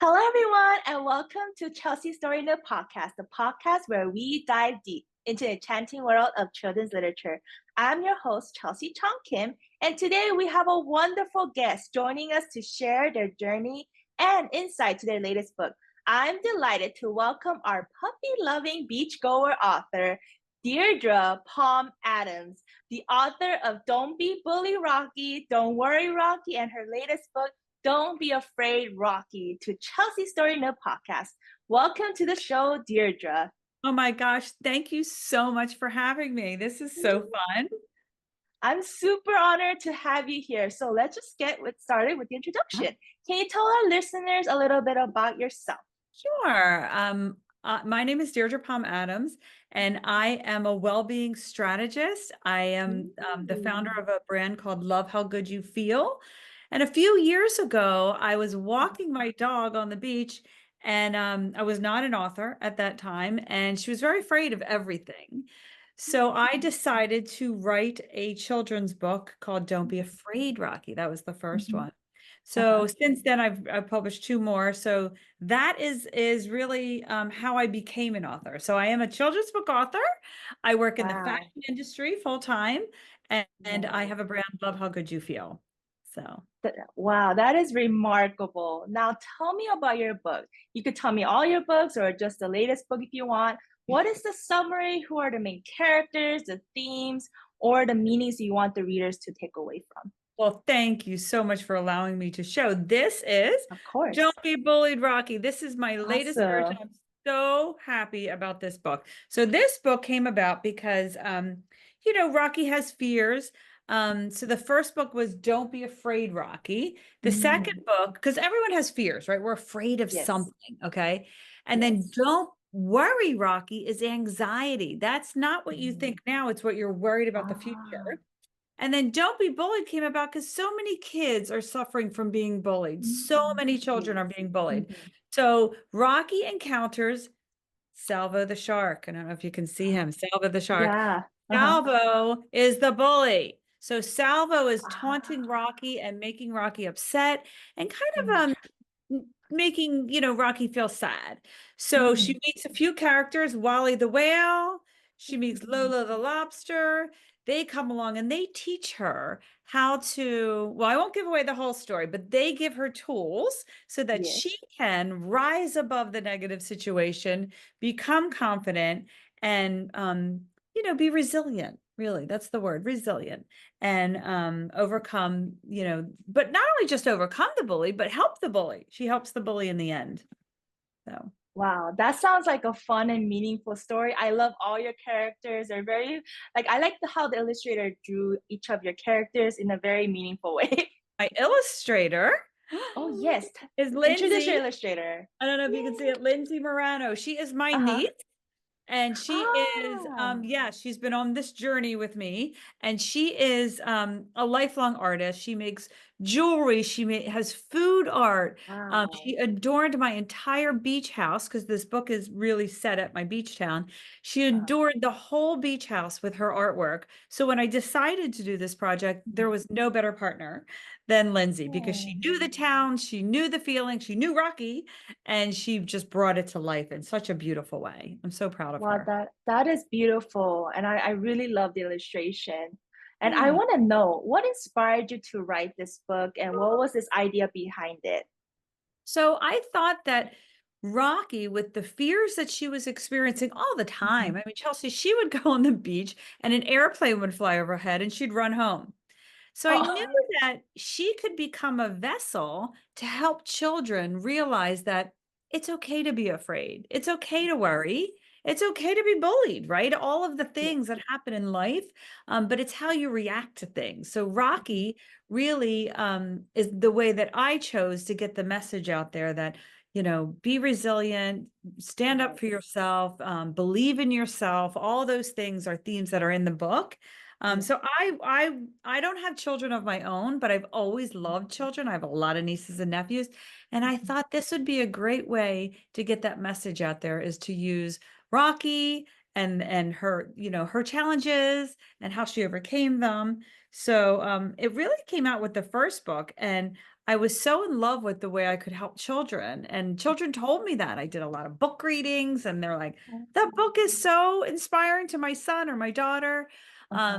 Hello, everyone, and welcome to Chelsea Story Nook Podcast, the podcast where we dive deep into the enchanting world of children's literature. I'm your host, Chelsea Chong Kim, and today we have a wonderful guest joining us to share their journey and insight to their latest book. I'm delighted to welcome our puppy-loving beachgoer author, Deirdre Palm Adams, the author of Don't Be Bully Rocky, Don't Worry Rocky, and her latest book, Don't Be Afraid, Rocky, to Chelsea Story Nook Podcast. Welcome to the show, Deirdre. Oh my gosh, thank you so much for having me. This is so fun. I'm super honored to have you here. So let's just get started with the introduction. Can you tell our listeners a little bit about yourself? Sure. My name is Deirdre Palm Adams, and I am a well-being strategist. I am the founder of a brand called Love How Good You Feel. And a few years ago, I was walking my dog on the beach, and I was not an author at that time, and she was very afraid of everything. So I decided to write a children's book called Don't Be Afraid, Rocky. That was the first one. So since then, I've published two more. So that is really how I became an author. So I am a children's book author. I work in the fashion industry full time, and I have a brand, Love How Good You Feel. So Wow, that is remarkable. Now tell me about your book. You could tell me all your books or just the latest book if you want. What is the summary? Who are the main characters, the themes, or the meanings you want the readers to take away from? Well, thank you so much for allowing me to show. This is Of course. Don't Be Bullied, Rocky. This is my latest version. Awesome. I'm so happy about this book. So this book came about because, Rocky has fears. So the first book was Don't Be Afraid, Rocky. The second book, because everyone has fears, right? We're afraid of Yes. something, okay? And then Don't Worry, Rocky is anxiety. That's not what you think now. It's what you're worried about the future. And then Don't Be Bullied came about because so many kids are suffering from being bullied. So many children are being bullied. So Rocky encounters Salvo the shark. I don't know if you can see him. Salvo the shark. Yeah. Salvo is the bully. So Salvo is taunting Rocky and making Rocky upset and kind of making, Rocky feel sad. So she meets a few characters, Wally the whale. She meets Lola the lobster. They come along and they teach her how to, well, I won't give away the whole story, but they give her tools so that she can rise above the negative situation, become confident, and, be resilient. Really, that's the word, resilient, and overcome, but not only just overcome the bully, but help the bully. She helps the bully in the end. So. Wow, that sounds like a fun and meaningful story. I love all your characters. They're very, I like how the illustrator drew each of your characters in a very meaningful way. My illustrator Oh, yes. is Introduce your Lindsay. illustrator. I don't know if you can see it, Lindsay Morano. She is my Uh-huh. niece. And she is, Ah. she's been on this journey with me, and she is a lifelong artist. She makes jewelry. Has food art. Wow. She adorned my entire beach house because this book is really set at my beach town. She adorned the whole beach house with her artwork. So when I decided to do this project, there was no better partner than Lindsay because she knew the town, she knew the feeling, she knew Rocky, and she just brought it to life in such a beautiful way. I'm so proud of Wow, her. that is beautiful. And I really love the illustration. And I Yeah. want to know what inspired you to write this book and what was this idea behind it? So I thought that Rocky, with the fears that she was experiencing all the time, I mean, Chelsea, she would go on the beach and an airplane would fly overhead and she'd run home. So I knew Oh, that she could become a vessel to help children realize that it's okay to be afraid. It's okay to worry. It's okay to be bullied, right? All of the yes. things that happen in life, but it's how you react to things. So Rocky really is the way that I chose to get the message out there that, be resilient, stand up for Yes. yourself, believe in yourself. All those things are themes that are in the book. Yes. So I don't have children of my own, but I've always loved children. I have a lot of nieces and nephews, and I thought this would be a great way to get that message out there is to use Rocky and her, her challenges and how she overcame them. So it really came out with the first book, and I was so in love with the way I could help children. And children told me that. I did a lot of book readings, and they're like, that book is so inspiring to my son or my daughter. So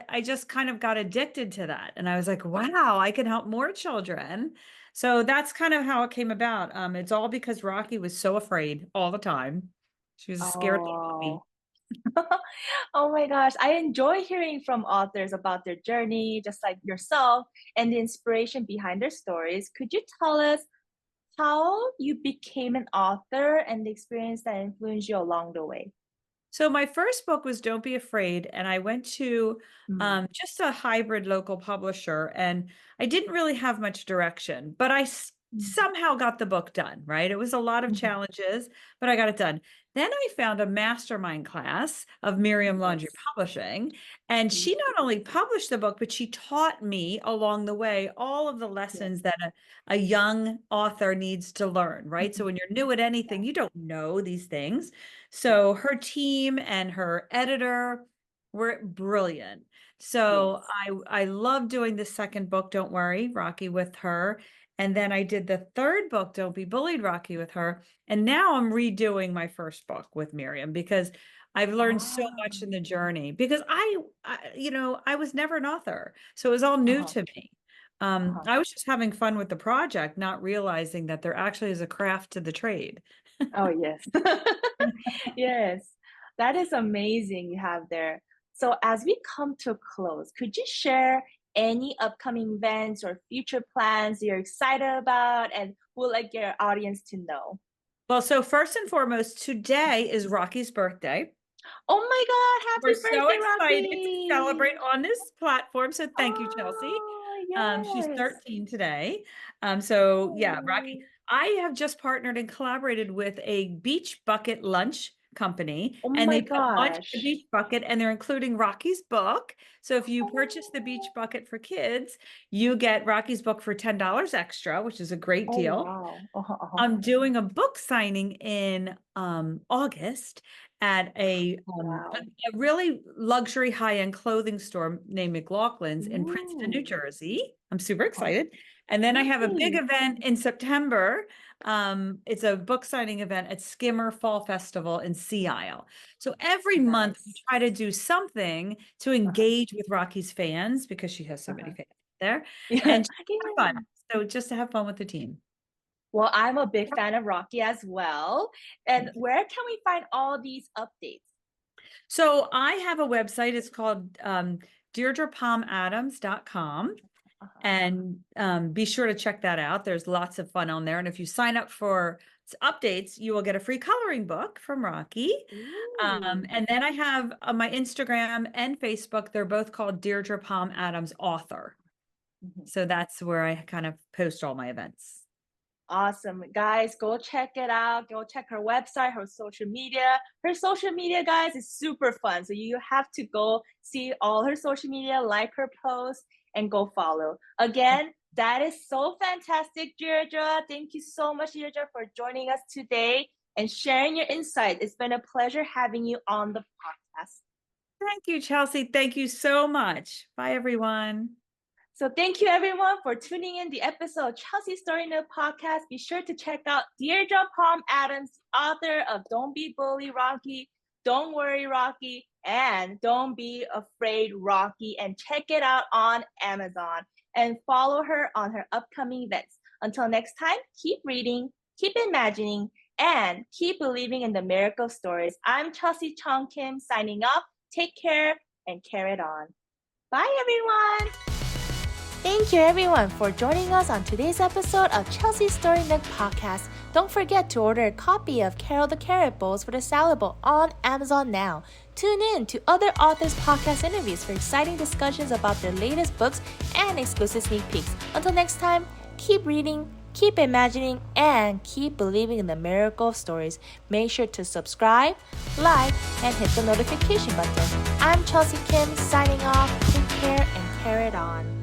I just kind of got addicted to that. And I was like, wow, I can help more children. So that's kind of how it came about. It's all because Rocky was so afraid all the time. She was a scared little puppy. Oh. Oh my gosh, I enjoy hearing from authors about their journey, just like yourself, and the inspiration behind their stories. Could you tell us how you became an author and the experience that influenced you along the way? So my first book was Don't Be Afraid, and I went to Mm, just a hybrid local publisher, and I didn't really have much direction, but mm, somehow got the book done, right? It was a lot of mhm. challenges, but I got it done. Then I found a mastermind class of Miriam Laundry Yes. Publishing, and Mm, she not only published the book, but she taught me along the way all of the yes. lessons that a young author needs to learn, right? So Mhm. when you're new at anything, Yeah. you don't know these things. Yes. So her team and her editor were brilliant. So Yes. I love doing the second book, Don't Worry, Rocky, with her. And then I did the third book, Don't Be Bullied, Rocky, with her. And now I'm redoing my first book with Miriam because I've learned so Ah, much in the journey because I was never an author. So it was all new uh-huh, to me. uh-huh. I was just having fun with the project, not realizing that there actually is a craft to the trade. Oh, yes. Yes. That is amazing you have there. So as we come to a close, could you share any upcoming events or future plans you're excited about and would like your audience to know? Well, so first and foremost, today is Rocky's birthday. Oh my God, We're happy so birthday, excited to celebrate Rocky! on this platform. So thank you, Chelsea. Oh, She's yes. 13 today. So yeah, Rocky. Oh, I have just partnered and collaborated with a beach bucket lunch company, oh and my they put lunch in the gosh. beach bucket, and they're including Rocky's book. So if you purchase the beach bucket for kids, you get Rocky's book for $10 extra, which is a great Oh, deal. wow. Uh-huh, uh-huh. I'm doing a book signing in August at Wow. a really luxury high-end clothing store named McLaughlin's in Princeton, New Ooh. Jersey. I'm super Uh-huh. excited. And then I have a big Nice. event in September. It's a book signing event at Skimmer Fall Festival in Sea Isle. So every month we Nice. try to do something to Uh-huh, engage with Rocky's fans because she has so many uh-huh. fans there Yeah. and just have Yeah. fun. So just to have fun with the team. Well, I'm a big fan of Rocky as well. And where can we find all these updates? So I have a website. It's called DeirdrePalmAdams.com. Uh-huh. And be sure to check that out. There's lots of fun on there. And if you sign up for updates, you will get a free coloring book from Rocky. Ooh. And then I have my Instagram and Facebook. They're both called Deirdre Palm Adams Author. Mhm. So that's where I kind of post all my events. Awesome. Guys, go check it out. Go check her website, her social media. Her social media, guys, is super fun. So you have to go see all her social media, like her posts, and go follow. Again, that is so fantastic, Deirdre. Thank you so much, Deirdre, for joining us today and sharing your insight. It's been a pleasure having you on the podcast. Thank you, Chelsea. Thank you so much. Bye, everyone. So thank you everyone for tuning in the episode of Chelsea Story Nook Podcast. Be sure to check out Deirdre Palm Adams, author of Don't Be Bully Rocky, Don't Worry Rocky, and Don't Be Afraid Rocky, and check it out on Amazon and follow her on her upcoming events. Until next time, keep reading, keep imagining, and keep believing in the miracle stories. I'm Chelsea Chong Kim signing off. Take care and carry it on. Bye everyone. Thank you everyone for joining us on today's episode of Chelsea Story Nook Podcast. Don't forget to order a copy of Carol the Carrot Bowls for the Salad Bowl on Amazon now. Tune in to other authors' podcast interviews for exciting discussions about their latest books and exclusive sneak peeks. Until next time, keep reading, keep imagining, and keep believing in the miracle of stories. Make sure to subscribe, like, and hit the notification button. I'm Chelsea Kim signing off. Take care and carry it on.